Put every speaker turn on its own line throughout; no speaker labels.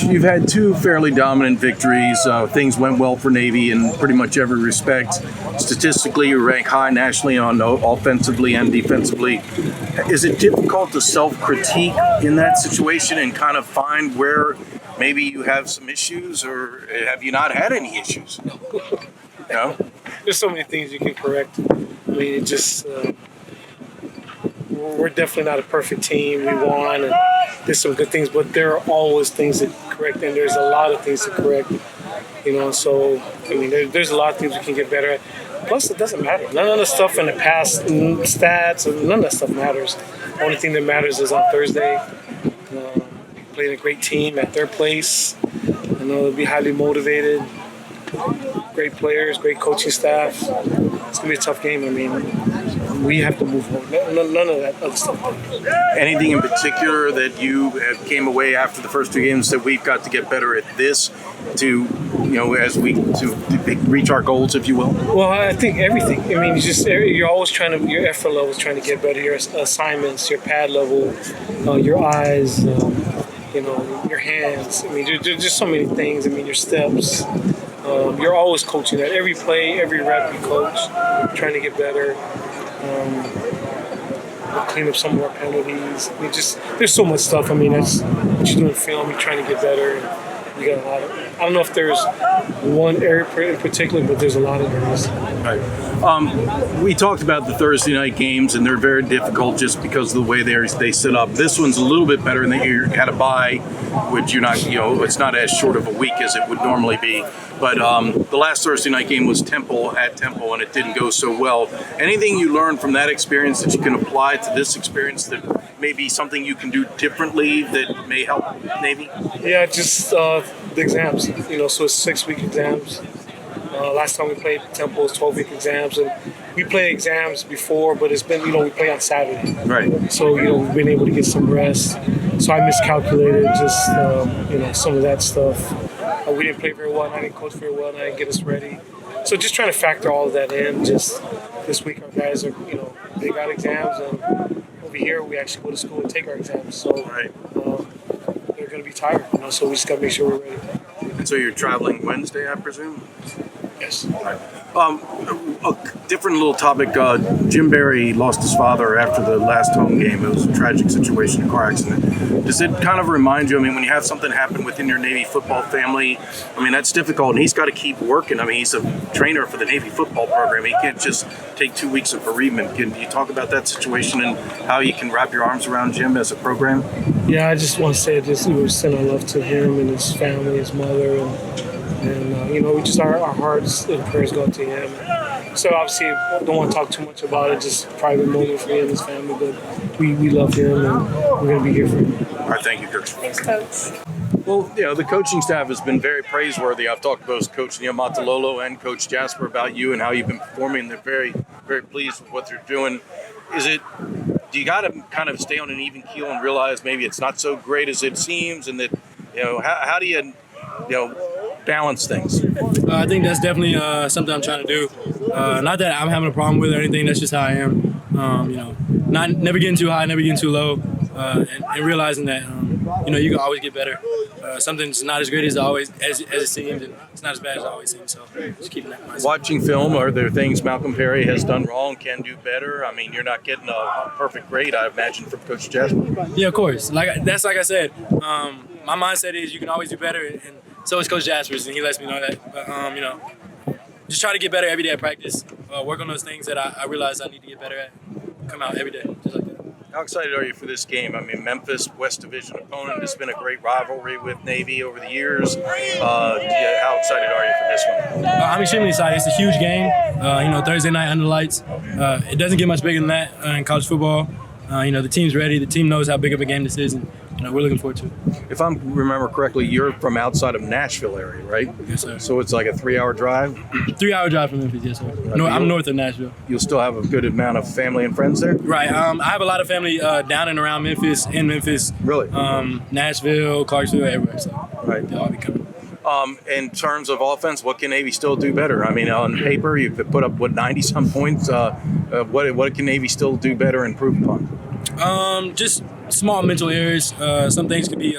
you've had two fairly dominant victories. Things went well for Navy in pretty much every respect. Statistically, you rank high nationally on offensively and defensively. Is it difficult to self-critique in that situation and kind of find where maybe you have some issues, or have you not had any issues? No?
There's so many things you can correct. I mean, it just we're definitely not a perfect team. We won, and there's some good things, but there are always things to correct, and there's a lot of things to correct. So I mean, there's a lot of things we can get better at. Plus, it doesn't matter. None of the stuff in the past, stats, none of that stuff matters. The only thing that matters is on Thursday. Playing a great team at their place. They'll be highly motivated. Great players, great coaching staff. It's gonna be a tough game. I mean, we have to move forward. None of that other stuff.
Anything in particular that you came away after the first two games that we've got to get better at this to reach our goals, if you will?
Well, I think everything. I mean, you're always your effort level is trying to get better. Your assignments, your pad level, your eyes, your hands. I mean, there's just so many things. I mean, your steps. You're always coaching that. Every play, every rep you coach, trying to get better. Clean up some more penalties. I mean, there's so much stuff. I mean, that's what you do in film. You're trying to get better. You got a lot of. I don't know if there's one area in particular, but there's a lot of areas.
Right. We talked about the Thursday night games, and they're very difficult just because of the way they set up. This one's a little bit better, and you had a bye, which you're not. It's not as short of a week as it would normally be. But the last Thursday night game was Temple, and it didn't go so well. Anything you learned from that experience that you can apply to this experience that may be something you can do differently that may help Navy?
Yeah, just the exams. So it's 6-week exams. Last time we played Temple was 12-week exams, and we play exams before, but it's been we play on Saturday.
Right.
So we've been able to get some rest. So I miscalculated just some of that stuff. We didn't play very well, and I didn't coach very well, and I didn't get us ready. So just trying to factor all of that in. Just this week, our guys are, they got exams, and over here we actually go to school and take our exams. So they're going to be tired, so we just got to make sure we're ready.
And so you're traveling Wednesday, I presume?
Yes.
Right. A different little topic. Jim Barry lost his father after the last home game. It was a tragic situation, a car accident. Does it kind of remind you, when you have something happen within your Navy football family, that's difficult, and he's got to keep working. He's a trainer for the Navy football program. He can't just take 2 weeks of bereavement. Can you talk about that situation and how you can wrap your arms around Jim as a program?
Yeah, I just want to say we send our love to him and his family, his mother, and we just our hearts and prayers go to him. So obviously, don't want to talk too much about it. Just a private moment for him and his family, but we love him, and we're going to be here for him.
All right, thank you, Coach.
Thanks, Coach.
Well, the coaching staff has been very praiseworthy. I've talked to both Coach Niamatalolo and Coach Jasper about you and how you've been performing. They're very, very pleased with what they're doing. Do you got to kind of stay on an even keel and realize maybe it's not so great as it seems, and that how do you balance things?
I think that's definitely something I'm trying to do. Not that I'm having a problem with it or anything. That's just how I am. Never getting too high, never getting too low, and realizing that you can always get better. Something's not as great as it seems, and it's not as bad as it always seems. So just keeping that in mind.
Watching film, are there things Malcolm Perry has done wrong, can do better? You're not getting a perfect grade, I imagine, from Coach Jasper.
Yeah, of course. Like I said, my mindset is you can always do better, and so is Coach Jasper's, and he lets me know that. But just try to get better every day at practice. Work on those things that I realize I need to get better at. Come out every day, just like that.
How excited are you for this game? Memphis, West Division opponent. It's been a great rivalry with Navy over the years. How excited are you for this one?
I'm extremely excited. It's a huge game. Thursday night under the lights. It doesn't get much bigger than that in college football. The team's ready. The team knows how big of a game this is, and we're looking forward to it.
If I remember correctly, you're from outside of Nashville area, right?
Yes, sir.
So it's like a 3-hour drive?
3-hour drive from Memphis, yes, sir. No, I'm north of Nashville.
You'll still have a good amount of family and friends there?
Right. I have a lot of family down and around Memphis, in Memphis.
Really?
Nashville, Clarksville, everywhere. So
right.
They'll all be coming.
In terms of offense, what can Navy still do better? On paper, you could put up, 90-some points. What can Navy still do better and improve upon?
Just small mental errors. Some things could be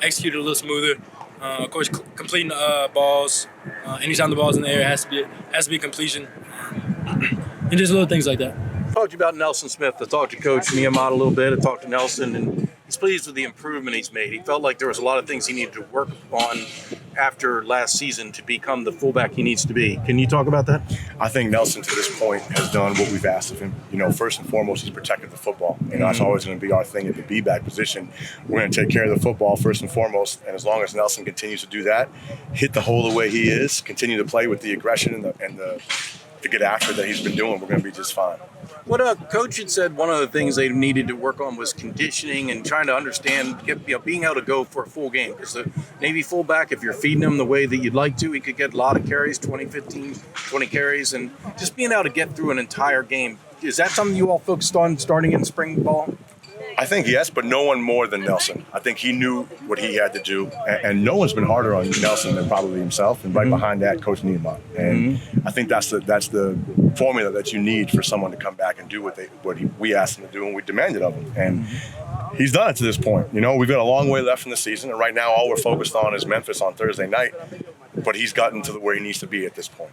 executed a little smoother. Of course, completing balls. Anytime the ball's in the air, it has to be completion, and just little things like that.
Talked to you about Nelson Smith. I talked to Coach Niamot a little bit. I talked to Nelson, and he's pleased with the improvement he's made. He felt like there was a lot of things he needed to work on after last season to become the fullback he needs to be. Can you talk about that?
I think Nelson, to this point, has done what we've asked of him. First and foremost, he's protected the football. That's always going to be our thing at the B-back position. We're going to take care of the football first and foremost. And as long as Nelson continues to do that, hit the hole the way he is, continue to play with the aggression and the get after that he's been doing, we're going to be just fine.
What Coach had said, one of the things they needed to work on was conditioning and trying to understand, being able to go for a full game. Because the Navy fullback, if you're feeding him the way that you'd like to, he could get a lot of carries, 20 carries, and just being able to get through an entire game. Is that something you all focused on starting in spring ball?
I think yes, but no one more than Nelson. I think he knew what he had to do, and no one's been harder on Nelson than probably himself. And right behind that, Coach Niamot. And I think that's the formula that you need for someone to come back and do what we asked him to do and we demanded of him. And he's done it to this point. We've got a long way left in the season, and right now all we're focused on is Memphis on Thursday night. But he's gotten to where he needs to be at this point.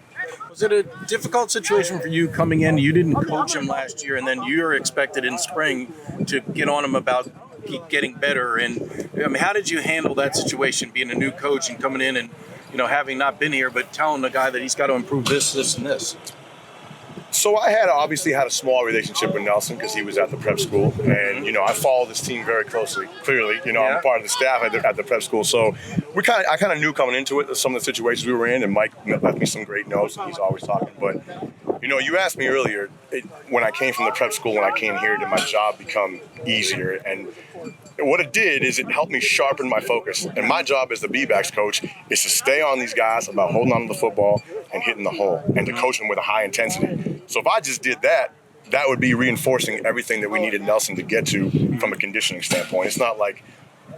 Was it a difficult situation for you coming in? You didn't coach him last year, and then you're expected in spring to get on him about getting better. And how did you handle that situation, being a new coach and coming in and having not been here, but telling the guy that he's got to improve this, this, and this?
So I obviously had a small relationship with Nelson because he was at the prep school, and I follow this team very closely. Clearly, I'm part of the staff at the prep school, so I kind of knew coming into it some of the situations we were in, and Mike left me some great notes, and he's always talking. But you asked me earlier when I came from the prep school, when I came here, did my job become easier? And what it did is it helped me sharpen my focus. And my job as the B-backs coach is to stay on these guys about holding on to the football and hitting the hole and to coach them with a high intensity. So if I just did that, that would be reinforcing everything that we needed Nelson to get to from a conditioning standpoint. It's not like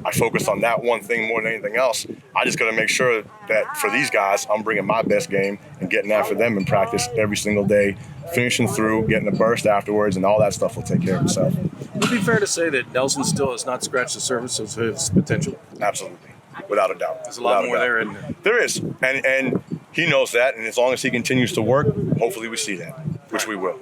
I focused on that one thing more than anything else. I just got to make sure that for these guys, I'm bringing my best game and getting after them in practice every single day, finishing through, getting a burst afterwards, and all that stuff will take care of itself.
Would it be fair to say that Nelson still has not scratched the surface of his potential?
Absolutely, without a doubt.
There's a lot more there, isn't there?
There is, and he knows that, and as long as he continues to work, hopefully we see that, which we will.